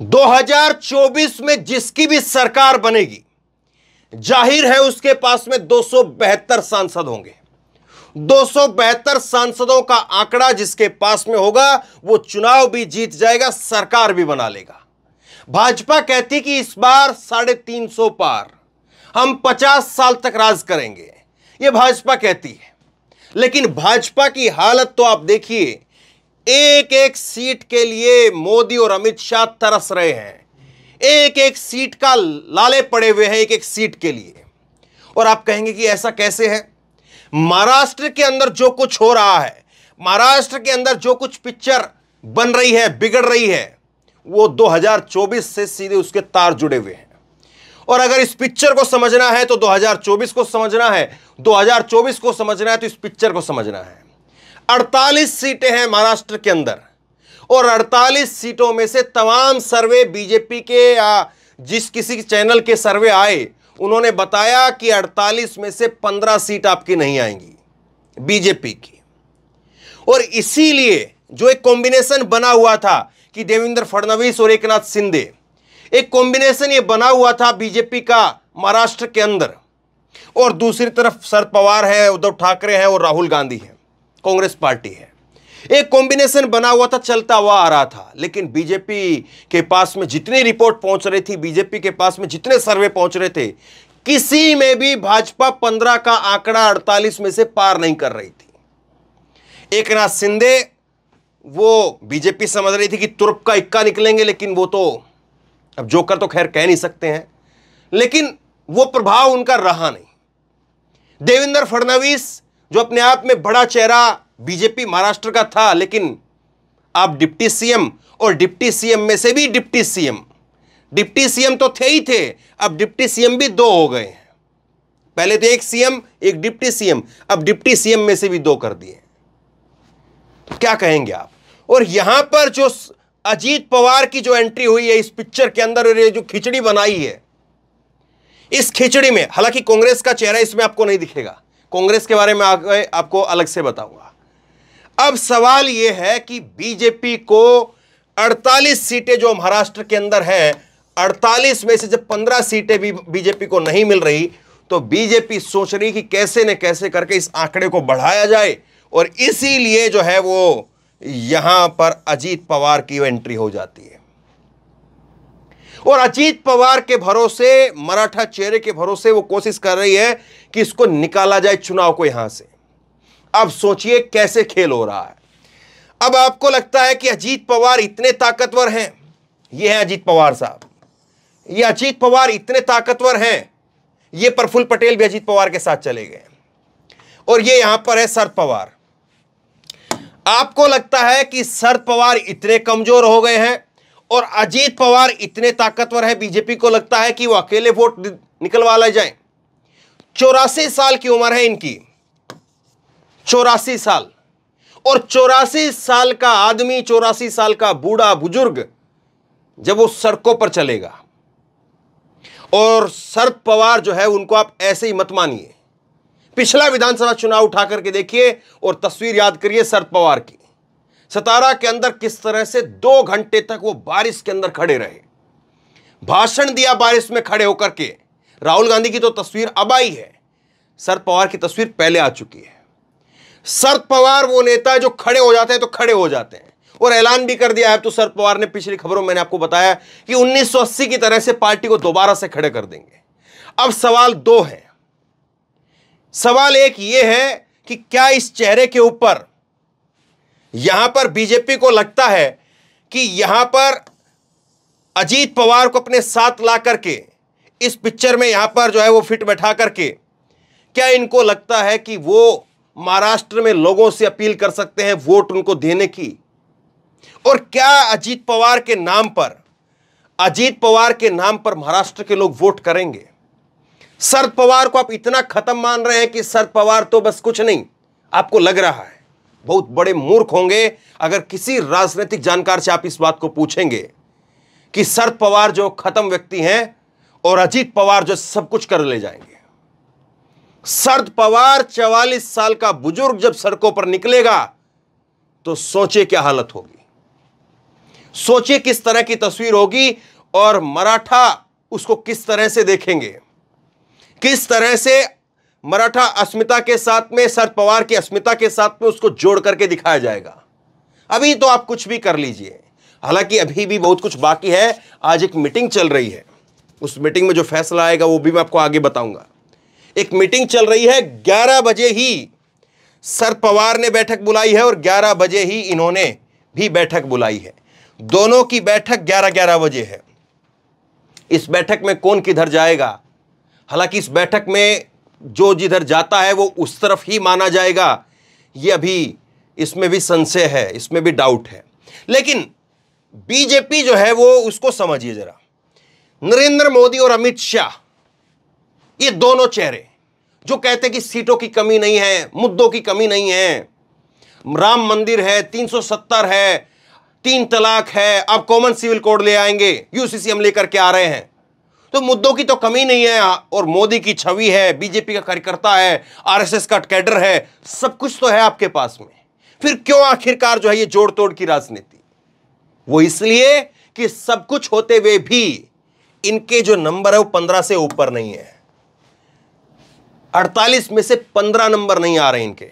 2024 में जिसकी भी सरकार बनेगी, जाहिर है उसके पास में 272 सांसद होंगे। 272 सांसदों का आंकड़ा जिसके पास में होगा वो चुनाव भी जीत जाएगा, सरकार भी बना लेगा। भाजपा कहती कि इस बार 350 पार, हम 50 साल तक राज करेंगे, ये भाजपा कहती है। लेकिन भाजपा की हालत तो आप देखिए, एक एक सीट के लिए मोदी और अमित शाह तरस रहे हैं। एक एक सीट का लाले पड़े हुए हैं, एक एक सीट के लिए। और आप कहेंगे कि ऐसा कैसे है? महाराष्ट्र के अंदर जो कुछ हो रहा है, महाराष्ट्र के अंदर जो कुछ पिक्चर बन रही है, बिगड़ रही है, वो 2024 से सीधे उसके तार जुड़े हुए हैं। और अगर इस पिक्चर को समझना है तो 2024 को समझना है, 2024 को समझना है तो इस पिक्चर को समझना है। 48 सीटें हैं महाराष्ट्र के अंदर, और 48 सीटों में से तमाम सर्वे बीजेपी के या जिस किसी चैनल के सर्वे आए, उन्होंने बताया कि 48 में से 15 सीट आपकी नहीं आएंगी बीजेपी की। और इसीलिए जो एक कॉम्बिनेशन बना हुआ था कि देवेंद्र फडणवीस और एकनाथ शिंदे, एक कॉम्बिनेशन ये बना हुआ था बीजेपी का महाराष्ट्र के अंदर, और दूसरी तरफ शरद पवार है, उद्धव ठाकरे हैं और राहुल गांधी है, कांग्रेस पार्टी है। एक कॉम्बिनेशन बना हुआ था, चलता हुआ आ रहा था। लेकिन बीजेपी के पास में जितनी रिपोर्ट पहुंच रही थी, बीजेपी के पास में जितने सर्वे पहुंच रहे थे, किसी में भी भाजपा 15 का आंकड़ा 48 में से पार नहीं कर रही थी। एकनाथ शिंदे, वो बीजेपी समझ रही थी कि तुर्क का इक्का निकलेंगे, लेकिन वो तो अब जोकर तो खैर कह नहीं सकते हैं, लेकिन वो प्रभाव उनका रहा नहीं। देवेंद्र फडणवीस जो अपने आप में बड़ा चेहरा बीजेपी महाराष्ट्र का था, लेकिन आप डिप्टी सीएम और डिप्टी सीएम में से भी डिप्टी सीएम तो थे ही थे, अब डिप्टी सीएम भी 2 हो गए हैं। पहले तो एक सीएम एक डिप्टी सीएम, अब डिप्टी सीएम में से भी 2 कर दिए। तो क्या कहेंगे आप? और यहां पर जो अजीत पवार की जो एंट्री हुई है इस पिक्चर के अंदर, और ये जो खिचड़ी बनाई है, इस खिचड़ी में हालांकि कांग्रेस का चेहरा इसमें आपको नहीं दिखेगा, कांग्रेस के बारे में आपको अलग से बताऊंगा। अब सवाल यह है कि बीजेपी को 48 सीटें जो महाराष्ट्र के अंदर है, 48 में से जब 15 सीटें भी बीजेपी को नहीं मिल रही, तो बीजेपी सोच रही कि कैसे न कैसे करके इस आंकड़े को बढ़ाया जाए, और इसीलिए जो है वो यहां पर अजीत पवार की एंट्री हो जाती है। और अजीत पवार के भरोसे, मराठा चेहरे के भरोसे वो कोशिश कर रही है कि इसको निकाला जाए चुनाव को यहां से। अब सोचिए कैसे खेल हो रहा है। अब आपको लगता है कि अजीत पवार इतने ताकतवर हैं, ये हैं अजीत पवार साहब, ये अजीत पवार इतने ताकतवर हैं, ये प्रफुल्ल पटेल भी अजीत पवार के साथ चले गए, और ये यहां पर है शरद पवार। आपको लगता है कि शरद पवार इतने कमजोर हो गए हैं और अजीत पवार इतने ताकतवर है, बीजेपी को लगता है कि वो अकेले वोट निकलवा ले जाएं। 84 साल की उम्र है इनकी, 84 साल, और 84 साल का आदमी, 84 साल का बूढ़ा बुजुर्ग जब वो सड़कों पर चलेगा, और शरद पवार जो है उनको आप ऐसे ही मत मानिए। पिछला विधानसभा चुनाव उठा करके देखिए और तस्वीर याद करिए शरद पवार की, सतारा के अंदर किस तरह से 2 घंटे तक वो बारिश के अंदर खड़े रहे, भाषण दिया बारिश में खड़े होकर के। राहुल गांधी की तो तस्वीर अब आई है, शरद पवार की तस्वीर पहले आ चुकी है। शरद पवार वो नेता है जो खड़े हो जाते हैं तो खड़े हो जाते हैं, और ऐलान भी कर दिया है। तो शरद पवार ने पिछली खबरों में मैंने आपको बताया कि 1980 की तरह से पार्टी को दोबारा से खड़े कर देंगे। अब सवाल 2 है। सवाल एक ये है कि क्या इस चेहरे के ऊपर यहां पर बीजेपी को लगता है कि यहां पर अजीत पवार को अपने साथ ला करके इस पिक्चर में यहां पर जो है वो फिट बैठा करके, क्या इनको लगता है कि वो महाराष्ट्र में लोगों से अपील कर सकते हैं वोट उनको देने की? और क्या अजीत पवार के नाम पर महाराष्ट्र के लोग वोट करेंगे? शरद पवार को आप इतना खत्म मान रहे हैं कि शरद पवार तो बस कुछ नहीं, आपको लग रहा है बहुत बड़े मूर्ख होंगे अगर किसी राजनीतिक जानकार से आप इस बात को पूछेंगे कि शरद पवार जो खत्म व्यक्ति हैं और अजीत पवार जो सब कुछ कर ले जाएंगे। शरद पवार 44 साल का बुजुर्ग जब सड़कों पर निकलेगा तो सोचे क्या हालत होगी। सोचिए किस तरह की तस्वीर होगी और मराठा उसको किस तरह से देखेंगे, किस तरह से मराठा अस्मिता के साथ में, शरद पवार की अस्मिता के साथ में उसको जोड़ करके दिखाया जाएगा। अभी तो आप कुछ भी कर लीजिए, हालांकि अभी भी बहुत कुछ बाकी है। आज एक मीटिंग चल रही है, उस मीटिंग में जो फैसला आएगा वो भी मैं आपको आगे बताऊंगा। एक मीटिंग चल रही है, 11 बजे ही शरद पवार ने बैठक बुलाई है और 11 बजे ही इन्होंने भी बैठक बुलाई है। दोनों की बैठक 11-11 बजे है। इस बैठक में कौन किधर जाएगा, हालांकि इस बैठक में जो जिधर जाता है वो उस तरफ ही माना जाएगा, ये अभी इसमें भी संशय है, इसमें भी डाउट है। लेकिन बीजेपी जो है वो उसको समझिए जरा, नरेंद्र मोदी और अमित शाह, ये दोनों चेहरे जो कहते हैं कि सीटों की कमी नहीं है, मुद्दों की कमी नहीं है, राम मंदिर है, 370 है, 3 तलाक है, अब कॉमन सिविल कोड ले आएंगे, यूसीसी हम लेकर के आ रहे हैं, तो मुद्दों की तो कमी नहीं है। और मोदी की छवि है, बीजेपी का कार्यकर्ता है, आरएसएस का कैडर है, सब कुछ तो है आपके पास में, फिर क्यों आखिरकार जो है ये जोड़ तोड़ की राजनीति? वो इसलिए कि सब कुछ होते हुए भी इनके जो नंबर है वो 15 से ऊपर नहीं है। 48 में से 15 नंबर नहीं आ रहे इनके,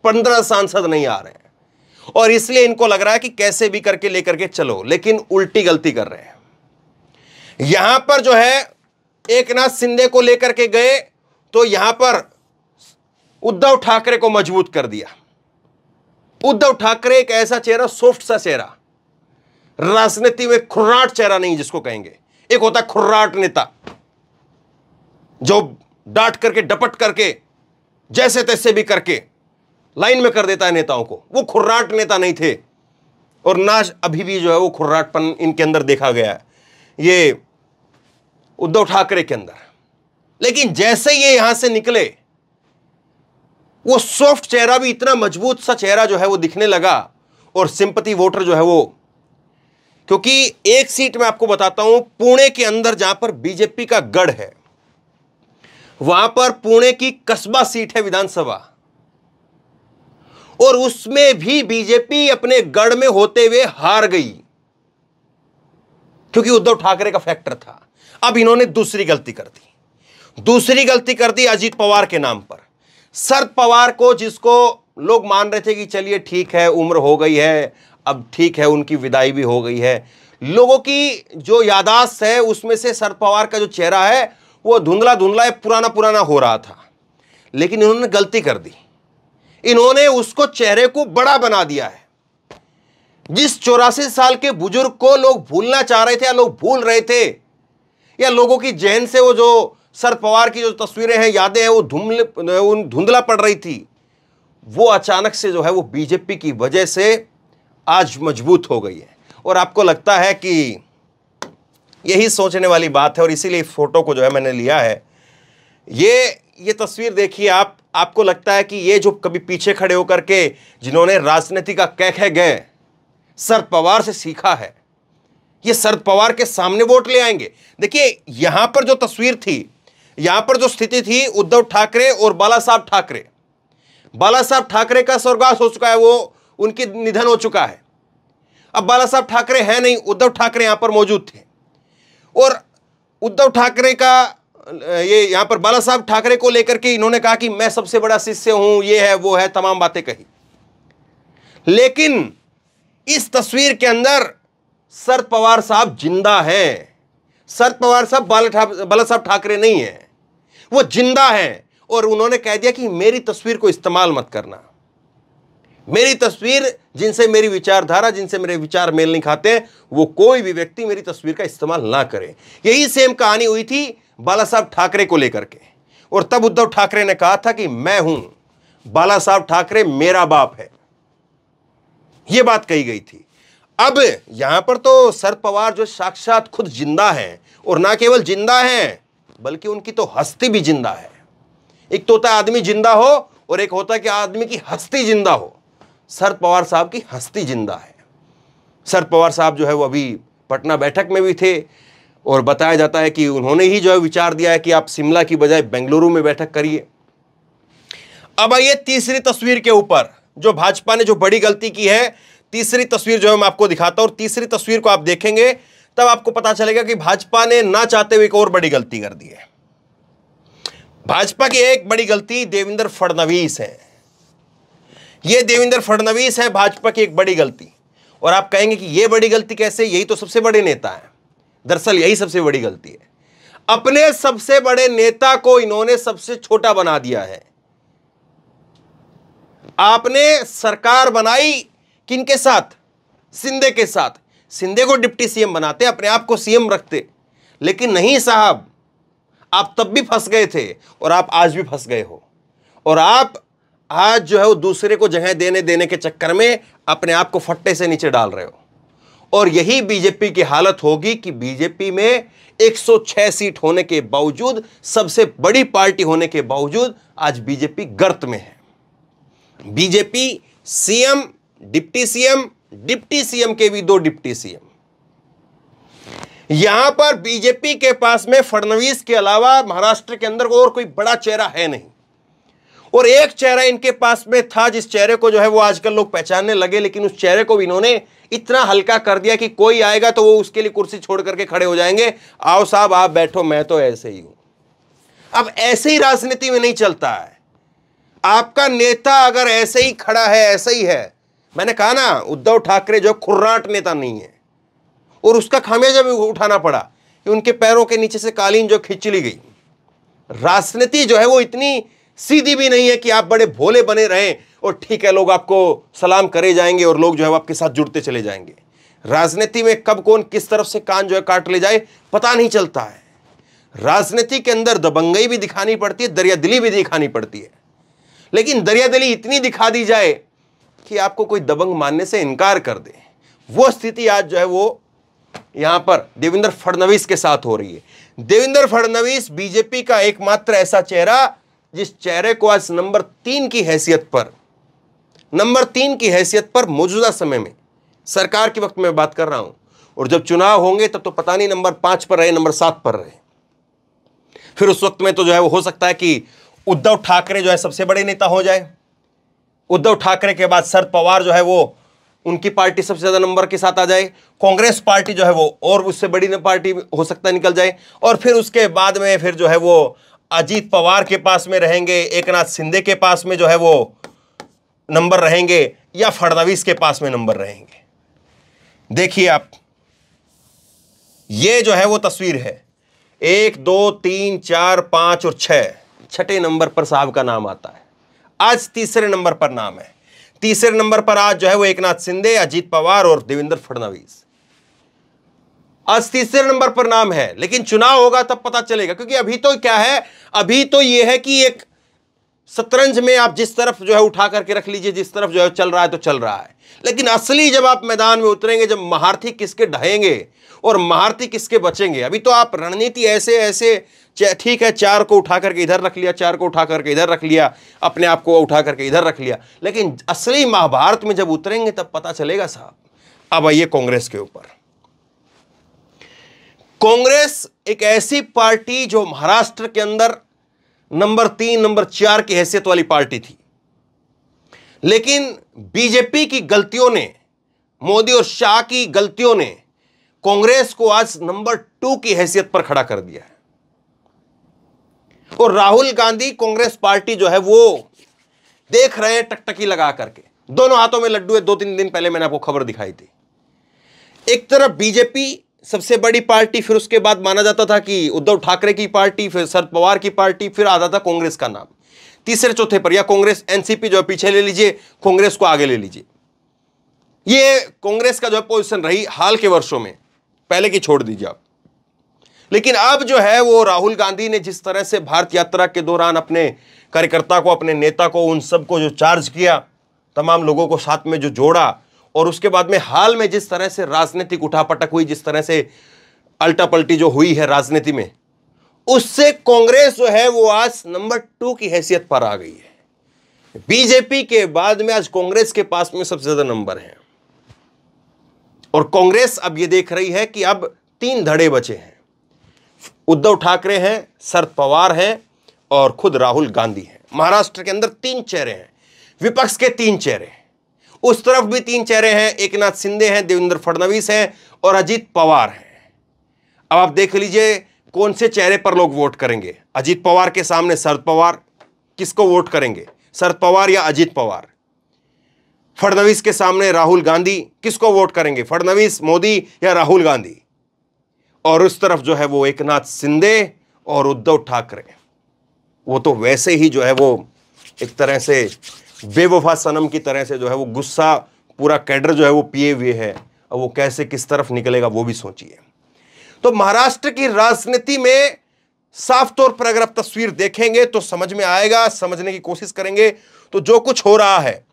15 सांसद नहीं आ रहे हैं, और इसलिए इनको लग रहा है कि कैसे भी करके लेकर के चलो, लेकिन उल्टी गलती कर रहे हैं। यहां पर जो है एकनाथ शिंदे को लेकर के गए तो यहां पर उद्धव ठाकरे को मजबूत कर दिया। उद्धव ठाकरे एक ऐसा चेहरा, सॉफ्ट सा चेहरा, राजनीति में खुर्राट चेहरा नहीं जिसको कहेंगे। एक होता है खुर्राट नेता जो डांट करके डपट करके जैसे तैसे भी करके लाइन में कर देता है नेताओं को, वो खुर्राट नेता नहीं थे, और ना अभी भी जो है वो खुर्राटपन इनके अंदर देखा गया है, ये उद्धव ठाकरे के अंदर। लेकिन जैसे ये यहां से निकले, वो सॉफ्ट चेहरा भी इतना मजबूत सा चेहरा जो है वो दिखने लगा, और सिंपैथी वोटर जो है वो, क्योंकि एक सीट में आपको बताता हूं, पुणे के अंदर जहां पर बीजेपी का गढ़ है, वहां पर पुणे की कस्बा सीट है विधानसभा, और उसमें भी बीजेपी अपने गढ़ में होते हुए हार गई, क्योंकि उद्धव ठाकरे का फैक्टर था। अब इन्होंने दूसरी गलती कर दी अजीत पवार के नाम पर। शरद पवार को, जिसको लोग मान रहे थे कि चलिए ठीक है, उम्र हो गई है, अब ठीक है, उनकी विदाई भी हो गई है, लोगों की जो यादाश्त है उसमें से शरद पवार का जो चेहरा है वो धुंधला धुंधला पुराना हो रहा था। लेकिन इन्होंने गलती कर दी, इन्होंने उसको चेहरे को बड़ा बना दिया है। जिस 84 साल के बुजुर्ग को लोग भूलना चाह रहे थे, या लोग भूल रहे थे, या लोगों की जहन से वो जो शरद पवार की जो तस्वीरें हैं, यादें हैं, वो धुंधला पड़ रही थी, वो अचानक से जो है वो बीजेपी की वजह से आज मजबूत हो गई है। और आपको लगता है कि यही सोचने वाली बात है, और इसीलिए फोटो को जो है मैंने लिया है। ये तस्वीर देखिए आप, आपको लगता है कि ये जो कभी पीछे खड़े होकर के जिन्होंने राजनीति का कह गए शरद पवार से सीखा है, ये शरद पवार के सामने वोट ले आएंगे। देखिए यहां पर जो तस्वीर थी, यहां पर जो स्थिति थी, उद्धव ठाकरे और बाला साहब ठाकरे, बाला साहब ठाकरे का स्वर्गवास हो चुका है, वो उनकी निधन हो चुका है। अब बाला साहब ठाकरे हैं नहीं, उद्धव ठाकरे यहां पर मौजूद थे, और उद्धव ठाकरे का ये यहां पर बाला साहब ठाकरे को लेकर के इन्होंने कहा कि मैं सबसे बड़ा शिष्य हूं, ये है वो है, तमाम बातें कही। लेकिन इस तस्वीर के अंदर शरद पवार साहब जिंदा हैं। शरद पवार साहब बाला साहब ठाकरे नहीं है, वो जिंदा हैं, और उन्होंने कह दिया कि मेरी तस्वीर को इस्तेमाल मत करना, मेरी तस्वीर, जिनसे मेरी विचारधारा, जिनसे मेरे विचार मेल नहीं खाते, वो कोई भी व्यक्ति मेरी तस्वीर का इस्तेमाल ना करे। यही सेम कहानी हुई थी बाला साहब ठाकरे को लेकर के, और तब उद्धव ठाकरे ने कहा था कि मैं हूं बाला साहब ठाकरे, मेरा बाप है, यह बात कही गई थी। अब यहां पर तो शरद पवार जो साक्षात खुद जिंदा हैं, और ना केवल जिंदा हैं बल्कि उनकी तो हस्ती भी जिंदा है। एक तो होता है आदमी जिंदा हो, और एक होता है कि आदमी की हस्ती जिंदा हो। शरद पवार साहब की हस्ती जिंदा है। शरद पवार साहब जो है वो अभी पटना बैठक में भी थे, और बताया जाता है कि उन्होंने ही जो है विचार दिया है कि आप शिमला की बजाय बेंगलुरु में बैठक करिए। अब आइए तीसरी तस्वीर के ऊपर, जो भाजपा ने जो बड़ी गलती की है, तीसरी तस्वीर जो है मैं आपको दिखाता हूं, और तीसरी तस्वीर को आप देखेंगे तब आपको पता चलेगा कि भाजपा ने ना चाहते हुए एक और बड़ी गलती कर दी है। भाजपा की एक बड़ी गलती देवेंद्र फडणवीस है। यह देवेंद्र फडणवीस है भाजपा की एक बड़ी गलती। और आप कहेंगे कि यह बड़ी गलती कैसे, यही तो सबसे बड़े नेता है। दरअसल यही सबसे बड़ी गलती है। अपने सबसे बड़े नेता को इन्होंने सबसे छोटा बना दिया है। आपने सरकार बनाई किनके साथ? शिंदे के साथ। शिंदे को डिप्टी सीएम बनाते, अपने आप को सीएम रखते, लेकिन नहीं साहब, आप तब भी फंस गए थे और आप आज भी फंस गए हो। और आप आज जो है वो दूसरे को जगह देने के चक्कर में अपने आप को फट्टे से नीचे डाल रहे हो। और यही बीजेपी की हालत होगी कि बीजेपी में 106 सीट होने के बावजूद, सबसे बड़ी पार्टी होने के बावजूद आज बीजेपी गर्त में है। बीजेपी सीएम, डिप्टी सीएम के भी 2 डिप्टी सीएम। यहां पर बीजेपी के पास में फडणवीस के अलावा महाराष्ट्र के अंदर और कोई बड़ा चेहरा है नहीं। और एक चेहरा इनके पास में था, जिस चेहरे को जो है वो आजकल लोग पहचानने लगे, लेकिन उस चेहरे को भी इन्होंने इतना हल्का कर दिया कि कोई आएगा तो वो उसके लिए कुर्सी छोड़ करके खड़े हो जाएंगे, आओ साहब आप बैठो, मैं तो ऐसे ही हूं। अब ऐसे ही राजनीति में नहीं चलता है। आपका नेता अगर ऐसे ही खड़ा है, ऐसे ही है, मैंने कहा ना उद्धव ठाकरे जो खुर्राट नेता नहीं है, और उसका खामियाजा भी उठाना पड़ा कि उनके पैरों के नीचे से कालीन जो खींच ली गई। राजनीति जो है वो इतनी सीधी भी नहीं है कि आप बड़े भोले बने रहें और ठीक है लोग आपको सलाम करे जाएंगे और लोग जो है वो आपके साथ जुड़ते चले जाएंगे। राजनीति में कब कौन किस तरफ से कान जो है काट ले जाए पता नहीं चलता है। राजनीति के अंदर दबंगई भी दिखानी पड़ती है, दरियादिली भी दिखानी पड़ती है, लेकिन दरियादिली इतनी दिखा दी जाए कि आपको कोई दबंग मानने से इनकार कर दे। वो स्थिति आज जो है वो यहां पर देवेंद्र फडणवीस के साथ हो रही है। देवेंद्र फडणवीस बीजेपी का एकमात्र ऐसा चेहरा जिस चेहरे को आज नंबर 3 की हैसियत पर मौजूदा समय में, सरकार के वक्त में बात कर रहा हूं, और जब चुनाव होंगे तब तो पता नहीं नंबर 5 पर रहे, नंबर 7 पर रहे। फिर उस वक्त में तो जो है वो हो सकता है कि उद्धव ठाकरे जो है सबसे बड़े नेता हो जाए। उद्धव ठाकरे के बाद शरद पवार जो है वो, उनकी पार्टी सबसे ज्यादा नंबर के साथ आ जाए। कांग्रेस पार्टी जो है वो और उससे बड़ी पार्टी हो सकता है निकल जाए। और फिर उसके बाद में फिर जो है वो अजीत पवार के पास में रहेंगे, एकनाथ शिंदे के पास में जो है वो नंबर रहेंगे, या फडणवीस के पास में नंबर रहेंगे। देखिए आप, ये जो है वो तस्वीर है 1, 2, 3, 4, 5 और 6, छठे नंबर पर साहब का नाम आता है। आज तीसरे नंबर पर नाम है। तीसरे नंबर पर आज जो है वो एकनाथ शिंदे, अजीत पवार और देवेंद्र फडणवीस, आज तीसरे नंबर पर नाम है। लेकिन चुनाव होगा तब पता चलेगा, क्योंकि अभी तो क्या है, अभी तो यह है कि एक शतरंज में आप जिस तरफ जो है उठा करके रख लीजिए, जिस तरफ जो है चल रहा है तो चल रहा है। लेकिन असली जब आप मैदान में उतरेंगे, जब महारथी किसके ढहेंगे और महारथी किसके बचेंगे, अभी तो आप रणनीति ऐसे ठीक है, 4 को उठा करके इधर रख लिया, 4 को उठा करके इधर रख लिया, अपने आप को उठा करके इधर रख लिया, लेकिन असली महाभारत में जब उतरेंगे तब पता चलेगा साहब। अब आइए कांग्रेस के ऊपर। कांग्रेस एक ऐसी पार्टी जो महाराष्ट्र के अंदर नंबर 3, नंबर 4 की हैसियत वाली पार्टी थी, लेकिन बीजेपी की गलतियों ने, मोदी और शाह की गलतियों ने कांग्रेस को आज नंबर 2 की हैसियत पर खड़ा कर दिया है। और राहुल गांधी कांग्रेस पार्टी जो है वो देख रहे हैं टकटकी लगा करके, दोनों हाथों में लड्डू है। 2-3 दिन पहले मैंने आपको खबर दिखाई थी। एक तरफ बीजेपी सबसे बड़ी पार्टी, फिर उसके बाद माना जाता था कि उद्धव ठाकरे की पार्टी, फिर शरद पवार की पार्टी, फिर आता था कांग्रेस का नाम तीसरे चौथे पर, या कांग्रेस एनसीपी जो है पीछे ले लीजिए, कांग्रेस को आगे ले लीजिए। ये कांग्रेस का जो है पोजीशन रही हाल के वर्षों में, पहले की छोड़ दीजिए आप। लेकिन अब जो है वो राहुल गांधी ने जिस तरह से भारत यात्रा के दौरान अपने कार्यकर्ता को, अपने नेता को, उन सबको जो चार्ज किया, तमाम लोगों को साथ में जो जोड़ा, और उसके बाद में हाल में जिस तरह से राजनीतिक उठापटक हुई, जिस तरह से अल्टा पलटी जो हुई है राजनीति में, उससे कांग्रेस जो है वो आज नंबर 2 की हैसियत पर आ गई है। बीजेपी के बाद में आज कांग्रेस के पास में सबसे ज्यादा नंबर है। और कांग्रेस अब ये देख रही है कि अब 3 धड़े बचे हैं। उद्धव ठाकरे हैं, शरद पवार हैं और खुद राहुल गांधी हैं। महाराष्ट्र के अंदर 3 चेहरे हैं, विपक्ष के 3 चेहरे हैं। उस तरफ भी 3 चेहरे हैं, एकनाथ शिंदे हैं, देवेंद्र फडणवीस हैं और अजीत पवार हैं। अब आप देख लीजिए कौन से चेहरे पर लोग वोट करेंगे। अजीत पवार के सामने शरद पवार, किसको वोट करेंगे, शरद पवार या अजीत पवार? फडणवीस के सामने राहुल गांधी, किसको वोट करेंगे, फडणवीस, मोदी या राहुल गांधी? और उस तरफ जो है वो एकनाथ शिंदे और उद्धव ठाकरे। वो तो वैसे ही जो है वो एक तरह से बेवफा सनम की तरह से जो है वो गुस्सा, पूरा कैडर जो है वो पिए हुए है। और वो कैसे किस तरफ निकलेगा वो भी सोचिए। तो महाराष्ट्र की राजनीति में साफ तौर पर अगर आप तस्वीर देखेंगे तो समझ में आएगा, समझने की कोशिश करेंगे तो जो कुछ हो रहा है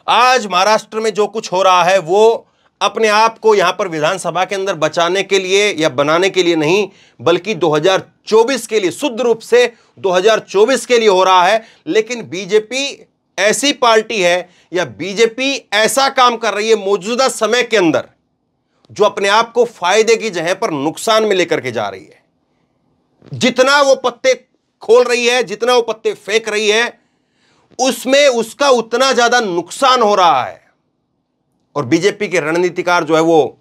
आज महाराष्ट्र में, जो कुछ हो रहा है वो अपने आप को यहां पर विधानसभा के अंदर बचाने के लिए या बनाने के लिए नहीं, बल्कि 2024 के लिए, शुद्ध रूप से 2024 के लिए हो रहा है। लेकिन बीजेपी ऐसी पार्टी है या बीजेपी ऐसा काम कर रही है मौजूदा समय के अंदर जो अपने आप को फायदे की जगह पर नुकसान में लेकर के जा रही है। जितना वो पत्ते खोल रही है, जितना वो पत्ते फेंक रही है, उसमें उसका उतना ज्यादा नुकसान हो रहा है। और बीजेपी के रणनीतिकार जो है वो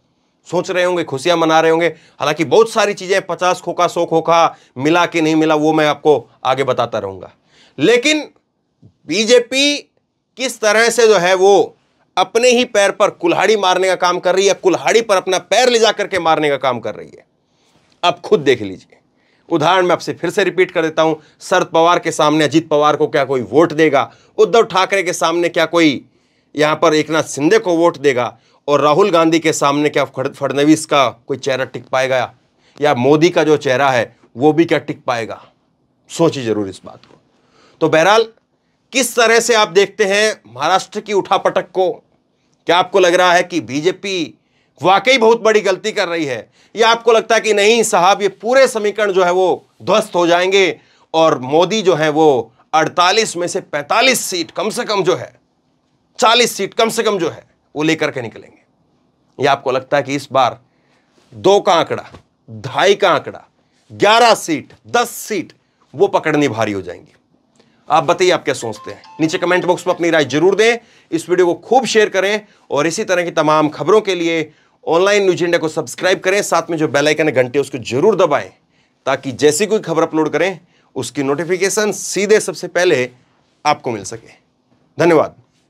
सोच रहे होंगे, खुशियां मना रहे होंगे। हालांकि बहुत सारी चीजें 50 खोखा 100 खोखा, मिला कि नहीं मिला, वो मैं आपको आगे बताता रहूंगा। लेकिन बीजेपी किस तरह से जो है वो अपने ही पैर पर कुल्हाड़ी मारने का काम कर रही है, कुल्हाड़ी पर अपना पैर ले जाकर के मारने का काम कर रही है। आप खुद देख लीजिए। उदाहरण मैं आपसे फिर से रिपीट कर देता हूं। शरद पवार के सामने अजीत पवार को क्या कोई वोट देगा? उद्धव ठाकरे के सामने क्या कोई यहां पर एकनाथ शिंदे को वोट देगा? और राहुल गांधी के सामने क्या फडणवीस का कोई चेहरा टिक पाएगा? या मोदी का जो चेहरा है वो भी क्या टिक पाएगा? सोचिए जरूर इस बात को। तो बहरहाल किस तरह से आप देखते हैं महाराष्ट्र की उठापटक को? क्या आपको लग रहा है कि बीजेपी वाकई बहुत बड़ी गलती कर रही है, या आपको लगता है कि नहीं साहब, ये पूरे समीकरण जो है वो ध्वस्त हो जाएंगे और मोदी जो है वो 48 में से 45 सीट कम से कम जो है, 40 सीट कम से कम जो है वो लेकर के निकलेंगे? या आपको लगता है कि इस बार 2 का आंकड़ा, 2.5 का आंकड़ा, 11 सीट, 10 सीट वो पकड़नी भारी हो जाएंगी? आप बताइए, आप क्या सोचते हैं? नीचे कमेंट बॉक्स में अपनी राय जरूर दें। इस वीडियो को खूब शेयर करें और इसी तरह की तमाम खबरों के लिए ऑनलाइन न्यूज इंडिया को सब्सक्राइब करें। साथ में जो बेल आइकन है, घंटे, उसको जरूर दबाएं ताकि जैसी कोई खबर अपलोड करें उसकी नोटिफिकेशन सीधे सबसे पहले आपको मिल सके। धन्यवाद।